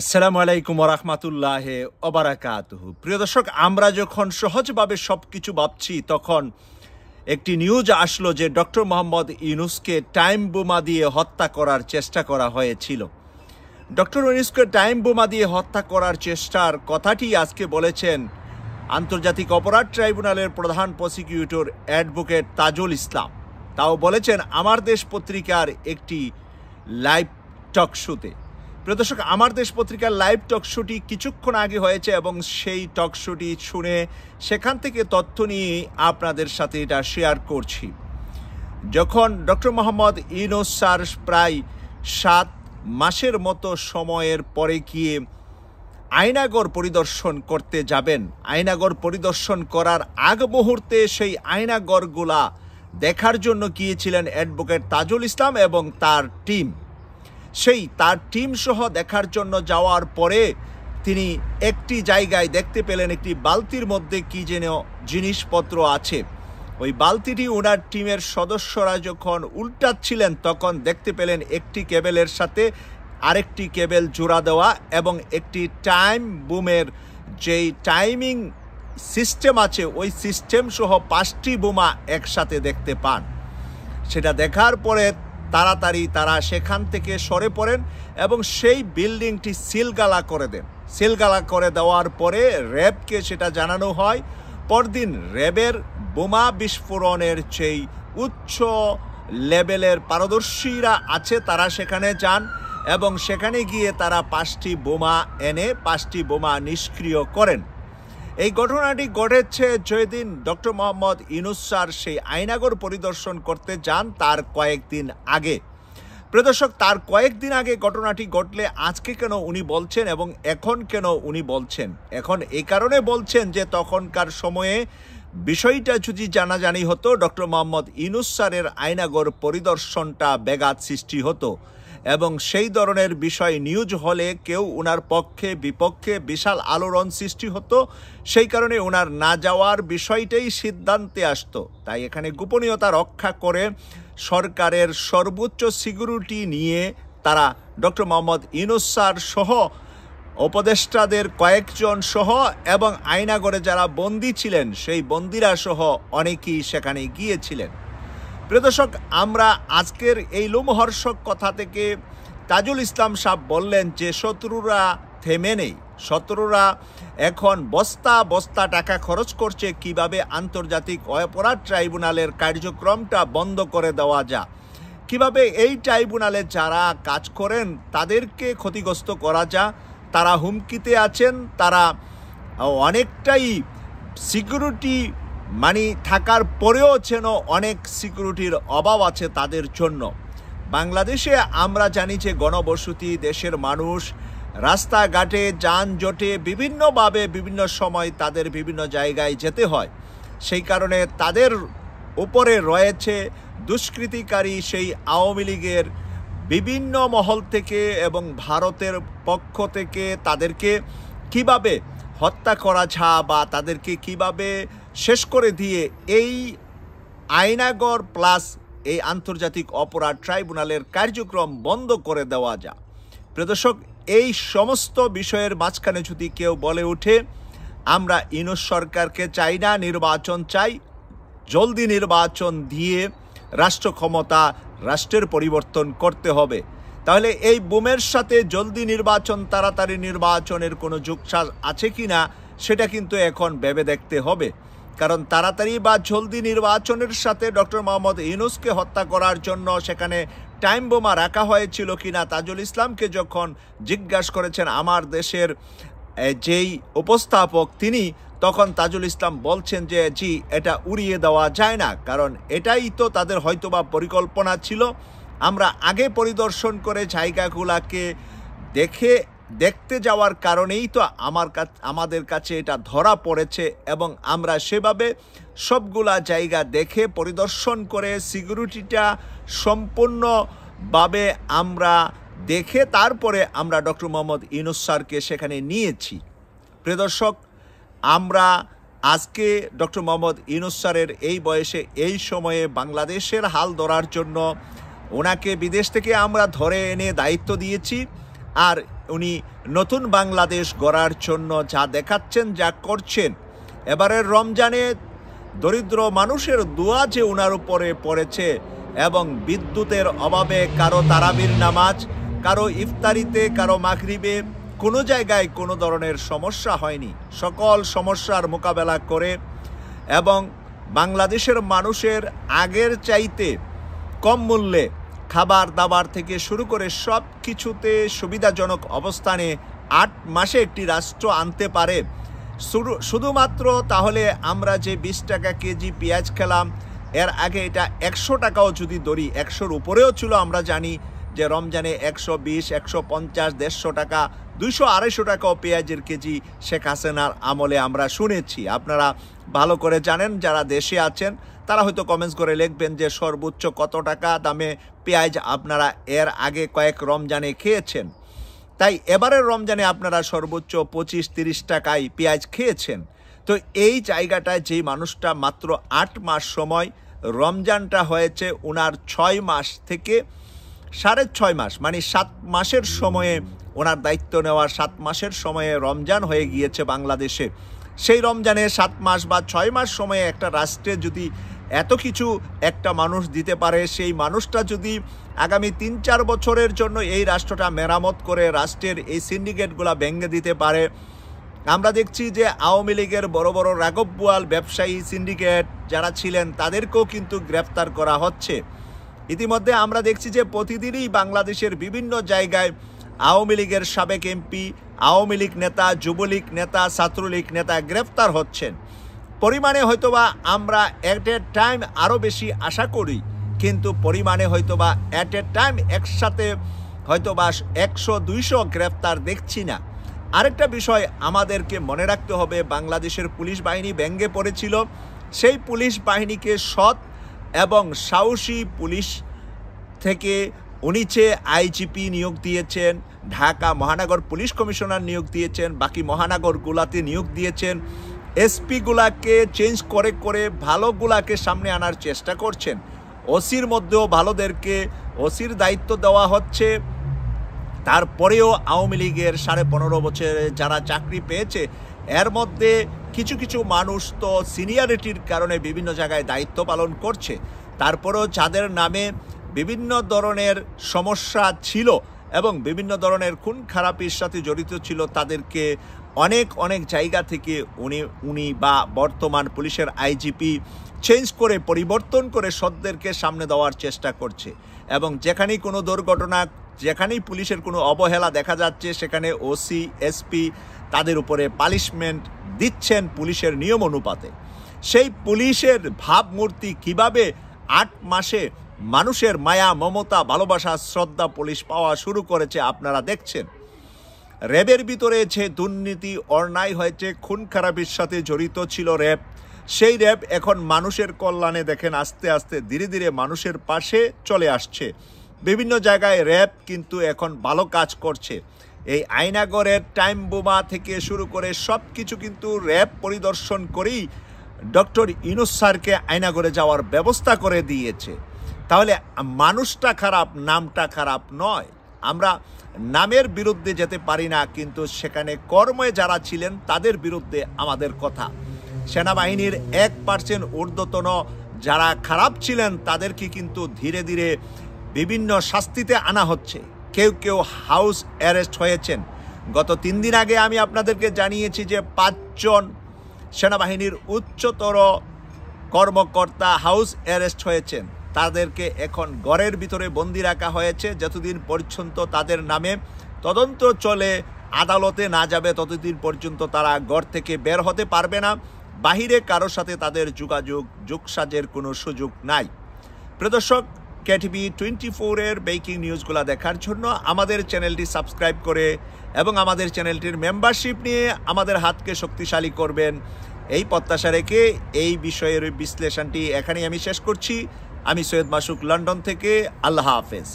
আসসালামু আলাইকুম ওয়া রাহমাতুল্লাহি ওয়া বারাকাতুহু। প্রিয় দর্শক, আমরা যখন সহজভাবে সবকিছু ভাবছি তখন একটি নিউজ আসলো যে ডক্টর মোহাম্মদ ইউনূসকে টাইম বোমা দিয়ে হত্যা করার চেষ্টা করা হয়েছিল। ডক্টর ইউনূসকে টাইম বোমা দিয়ে হত্যা করার চেষ্টার কথাটি আজকে বলেছেন আন্তর্জাতিক অপরাধ ট্রাইব্যুনালের প্রধান প্রসিকিউটর অ্যাডভোকেট তাজুল ইসলাম। তাও বলেছেন আমার দেশ পত্রিকার একটি লাইভ টক শোতে। প্রিয় দর্শক, আমার দেশ পত্রিকার লাইভ টক শোটি কিছুক্ষণ আগে হয়েছে এবং সেই টক শোটি শুনে সেখান থেকে তথ্য নিয়ে আপনাদের সাথে এটা শেয়ার করছি। যখন ডক্টর মোহাম্মদ ইউনূস স্যার প্রায় 7 মাসের মতো সময়ের পরে গিয়ে আয়নাগর পরিদর্শন করতে যাবেন, আয়নাগর পরিদর্শন করার আগ মুহূর্তে সেই আয়নাগরগুলা দেখার জন্য গিয়েছিলেন অ্যাডভোকেট তাজুল ইসলাম এবং তার টিম। তার টিম সহ দেখার জন্য যাওয়ার পরে তিনি একটি জায়গায় দেখতে পেলেন একটি বালতির মধ্যে কি যেন জিনিসপত্র আছে। ওই বালতিটি ওনার টিমের সদস্যরা যখন উল্টাচ্ছিলেন তখন দেখতে পেলেন একটি কেবেলের সাথে আরেকটি কেবেল জোড়া দেওয়া এবং একটি টাইম বোমের যেই টাইমিং সিস্টেম আছে ওই সিস্টেম সহ 5টি বোমা একসাথে দেখতে পান। সেটা দেখার পরে তাড়াতাড়ি তারা সেখান থেকে সরে পড়েন এবং সেই বিল্ডিংটি সিলগালা করে দেন। সিলগালা করে দেওয়ার পরে র্যাবকে সেটা জানানো হয়। পরদিন র্যাবের বোমা বিস্ফোরণের যেই উচ্চ লেভেলের পারদর্শীরা আছে তারা সেখানে যান এবং সেখানে গিয়ে তারা 5টি বোমা এনে 5টি বোমা নিষ্ক্রিয় করেন। এই ঘটনাটি ঘটেছে যেদিন ডক্টর মোহাম্মদ ইউনূস স্যার সেই আয়নাগর পরিদর্শন করতে যান তার কয়েকদিন আগে। প্রিয় দর্শক, তার কয়েকদিন আগে ঘটনাটি ঘটলে আজকে কেন উনি বলছেন এবং এখন কেন উনি বলছেন? এখন এই কারণে বলছেন যে তখনকার সময়ে বিষয়টা যদি জানাজানি হতো ডক্টর মোহাম্মদ ইউনূস স্যারের আয়নাগর পরিদর্শনটা ব্যাঘাত সৃষ্টি হতো এবং সেই ধরনের বিষয় নিউজ হলে কেউ ওনার পক্ষে বিপক্ষে বিশাল আলোড়ন সৃষ্টি হতো। সেই কারণে ওনার না যাওয়ার বিষয়টাই সিদ্ধান্তে আসতো। তাই এখানে গোপনীয়তা রক্ষা করে সরকারের সর্বোচ্চ সিকিউরিটি নিয়ে তারা ডক্টর মোহাম্মদ ইউনূস স্যার সহ উপদেষ্টাদের কয়েকজন সহ এবং আয়নাগরে যারা বন্দী ছিলেন সেই বন্দীরা সহ অনেকেই সেখানে গিয়েছিলেন। প্রিয় দর্শক, আমরা আজকের এই লোমহর্ষক কথা থেকে তাজুল ইসলাম সাহেব বললেন যে শত্রুরা থেমে নেই। শত্রুরা এখন বস্তা বস্তা টাকা খরচ করছে কিভাবে আন্তর্জাতিক অপরাধ ট্রাইব্যুনালের কার্যক্রমটা বন্ধ করে দেওয়া যায়, কিভাবে এই ট্রাইব্যুনালে যারা কাজ করেন তাদেরকে ক্ষতিগ্রস্ত করা যায়। তারা হুমকিতে আছেন, তারা অনেকটাই সিকিউরিটি থাকার পরেও যেন অনেক সিকিউরিটির অভাব আছে তাদের জন্য। বাংলাদেশে আমরা জানি যে গণবসতি, দেশের মানুষ রাস্তাঘাটে যানজটে বিভিন্নভাবে বিভিন্ন সময় তাদের বিভিন্ন জায়গায় যেতে হয়। সেই কারণে তাদের উপরে রয়েছে দুষ্কৃতিকারী সেই আওয়ামী লীগের বিভিন্ন মহল থেকে এবং ভারতের পক্ষ থেকে তাদেরকে কিভাবে হত্যা করা যায় বা তাদেরকে কিভাবে শেষ করে দিয়ে এই আয়নাগর প্লাস এই আন্তর্জাতিক অপরাধ ট্রাইব্যুনালের কার্যক্রম বন্ধ করে দেওয়া যায়। প্রিয় দর্শক, এই সমস্ত বিষয়ের মাঝখানে যদি কেউ বলে ওঠে আমরা ইউনূস সরকারকে চাই না, নির্বাচন চাই, জলদি নির্বাচন দিয়ে রাষ্ট্র ক্ষমতা রাষ্ট্রের পরিবর্তন করতে হবে, তাহলে এই বোমের সাথে জলদি নির্বাচন, তাড়াতাড়ি নির্বাচনের কোনো যোগসাজ আছে কি না সেটা কিন্তু এখন ভেবে দেখতে হবে। কারণ তাড়াতাড়ি বা জলদি নির্বাচনের সাথে ডক্টর মোহাম্মদ ইউনূসকে হত্যা করার জন্য সেখানে টাইম বোমা রাখা হয়েছিল কিনা তাজুল ইসলামকে যখন জিজ্ঞাসা করেছেন আমার দেশের যেই উপস্থাপক তিনি, তখন তাজুল ইসলাম বলছেন যে জি, এটা উড়িয়ে দেওয়া যায় না, কারণ এটাই তো তাদের হয়তোবা পরিকল্পনা ছিল। আমরা আগে পরিদর্শন করে জায়গাগুলোকে দেখতে যাওয়ার কারণেই তো আমাদের কাছে এটা ধরা পড়েছে এবং আমরা সেভাবে সবগুলা জায়গা দেখে পরিদর্শন করে সিকিউরিটিটা সম্পূর্ণভাবে আমরা দেখে তারপরে আমরা ডক্টর মোহাম্মদ ইউনূস স্যারকে সেখানে নিয়েছি। প্রিয় দর্শক, আমরা আজকে ডক্টর মোহাম্মদ ইউনূস স্যারের এই বয়সে এই সময়ে বাংলাদেশের হাল ধরার জন্য ওনাকে বিদেশ থেকে আমরা ধরে এনে দায়িত্ব দিয়েছি। আর উনি নতুন বাংলাদেশ গড়ার জন্য যা দেখাচ্ছেন, যা করছেন, এবারের রমজানে দরিদ্র মানুষের দোয়া যে ওনার উপরে পড়েছে এবং বিদ্যুতের অভাবে কারো তারাবির নামাজ, কারো ইফতারিতে, কারো মাগরিবে কোনো জায়গায় কোনো ধরনের সমস্যা হয়নি। সকল সমস্যার মোকাবেলা করে এবং বাংলাদেশের মানুষের আগের চাইতে কম মূল্যে খাবার দাবার থেকে শুরু করে সব কিছুতে সুবিধাজনক অবস্থানে 8 মাসে একটি রাষ্ট্র আনতে পারে শুধুমাত্র, তাহলে আমরা যে 20 টাকা কেজি পেঁয়াজ খেলাম, এর আগে এটা 100 টাকাও যদি ধরি, 100-র উপরেও ছিল। আমরা জানি যে রমজানে 120, 150, 150 টাকা, 200-250 টাকাও পেঁয়াজের কেজি শেখ হাসিনার আমলে আমরা শুনেছি। আপনারা ভালো করে জানেন, যারা দেশে আছেন তারা হয়তো কমেন্টস করে লিখবেন যে সর্বোচ্চ কত টাকা দামে পেঁয়াজ আপনারা এর আগে কয়েক রমজানে খেয়েছেন। তাই এবারের রমজানে আপনারা সর্বোচ্চ 25-30 টাকায় পেঁয়াজ খেয়েছেন। তো এই জায়গাটায় যেই মানুষটা মাত্র 8 মাস সময়, রমজানটা হয়েছে ওনার 6 মাস থেকে 6.5 মাস, মানে 7 মাসের সময়ে ওনার দায়িত্ব নেওয়া, 7 মাসের সময়ে রমজান হয়ে গিয়েছে বাংলাদেশে। সেই রমজানে 7 মাস বা 6 মাস সময়ে একটা রাষ্ট্রে যদি এত কিছু একটা মানুষ দিতে পারে, সেই মানুষটা যদি আগামী 3-4 বছরের জন্য এই রাষ্ট্রটা মেরামত করে রাষ্ট্রের এই সিন্ডিকেটগুলো ভেঙে দিতে পারে। আমরা দেখছি যে আওয়ামী লীগের বড় বড় রাঘব বোয়াল ব্যবসায়ী সিন্ডিকেট যারা ছিলেন তাদেরকেও কিন্তু গ্রেফতার করা হচ্ছে। ইতিমধ্যে আমরা দেখছি যে প্রতিদিনই বাংলাদেশের বিভিন্ন জায়গায় আওয়ামী লীগের সাবেক এমপি, আওয়ামী লীগ নেতা, যুবলীগ নেতা, ছাত্রলীগ নেতা গ্রেফতার হচ্ছেন। পরিমাণে হয়তোবা আমরা অ্যাট এ টাইম আরও বেশি আশা করি, কিন্তু পরিমাণে হয়তোবা অ্যাট এ টাইম একসাথে হয়তোবা 100-200 গ্রেফতার দেখছি না। আরেকটা বিষয় আমাদেরকে মনে রাখতে হবে, বাংলাদেশের পুলিশ বাহিনী ভেঙে পড়েছিল। সেই পুলিশ বাহিনীকে সৎ এবং সাহসী পুলিশ থেকে উনি চেয়ে আইজিপি নিয়োগ দিয়েছেন, ঢাকা মহানগর পুলিশ কমিশনার নিয়োগ দিয়েছেন, বাকি মহানগরগুলাতে নিয়োগ দিয়েছেন। এসপিগুলাকে চেঞ্জ করে করে ভালোগুলাকে সামনে আনার চেষ্টা করছেন। ওসির মধ্যেও ভালোদেরকে ওসির দায়িত্ব দেওয়া হচ্ছে। তারপরেও আওয়ামী লীগের 15.5 বছরে যারা চাকরি পেয়েছে, এর মধ্যে কিছু কিছু মানুষ তো সিনিয়রিটির কারণে বিভিন্ন জায়গায় দায়িত্ব পালন করছে। তারপরেও যাদের নামে বিভিন্ন ধরনের সমস্যা ছিল এবং বিভিন্ন ধরনের খুন খারাপির সাথে জড়িত ছিল, তাদেরকে অনেক অনেক জায়গা থেকে উনি বা বর্তমান পুলিশের আইজিপি চেঞ্জ করে, পরিবর্তন করে সৎদেরকে সামনে দেওয়ার চেষ্টা করছে। এবং যেখানেই কোনো দুর্ঘটনা, যেখানেই পুলিশের কোনো অবহেলা দেখা যাচ্ছে, সেখানে ওসি, এসপি তাদের উপরে পানিশমেন্ট দিচ্ছেন পুলিশের নিয়ম অনুপাতে। সেই পুলিশের ভাবমূর্তি কিভাবে 8 মাসে মানুষের মায়া, মমতা, ভালোবাসা, শ্রদ্ধা পুলিশ পাওয়া শুরু করেছে আপনারা দেখছেন। র্যাবের ভিতরে যে দুর্নীতি, অন্যায় হয়েছে, খুন খারাপির সাথে জড়িত ছিল র্যাব, সেই র্যাব এখন মানুষের কল্যাণে দেখেন আস্তে আস্তে ধীরে ধীরে মানুষের পাশে চলে আসছে। বিভিন্ন জায়গায় র্যাব কিন্তু এখন ভালো কাজ করছে। এই আয়নাগরের টাইম বোমা থেকে শুরু করে সব কিছু কিন্তু র্যাব পরিদর্শন করেই ডক্টর ইউনূস স্যারকে আয়নাগরে যাওয়ার ব্যবস্থা করে দিয়েছে। তাহলে মানুষটা খারাপ, নামটা খারাপ নয়। আমরা নামের বিরুদ্ধে যেতে পারি না, কিন্তু সেখানে কর্মে যারা ছিলেন তাদের বিরুদ্ধে আমাদের কথা। সেনাবাহিনীর 1% ঊর্ধ্বতন যারা খারাপ ছিলেন তাদেরকে কিন্তু ধীরে ধীরে বিভিন্ন শাস্তিতে আনা হচ্ছে। কেউ কেউ হাউস অ্যারেস্ট হয়েছেন। গত 3 দিন আগে আমি আপনাদেরকে জানিয়েছি যে 5 জন সেনাবাহিনীর উচ্চতর কর্মকর্তা হাউস অ্যারেস্ট হয়েছেন। তাদেরকে এখন ঘরের ভিতরে বন্দি রাখা হয়েছে। যতদিন পর্যন্ত তাদের নামে তদন্ত চলে, আদালতে না যাবে, ততদিন পর্যন্ত তারা ঘর থেকে বের হতে পারবে না। বাহিরে কারোর সাথে তাদের যোগসাজের কোনো সুযোগ নাই। প্রিয় দর্শক, কেটিভি 24-এর ব্রেকিং নিউজগুলো দেখার জন্য আমাদের চ্যানেলটি সাবস্ক্রাইব করে এবং আমাদের চ্যানেলটির মেম্বারশিপ নিয়ে আমাদের হাতকে শক্তিশালী করবেন, এই প্রত্যাশা রেখে এই বিষয়ের বিশ্লেষণটি এখানেই আমি শেষ করছি। আমি সৈয়দ মাসুক, লন্ডন থেকে। আল্লাহ হাফেজ।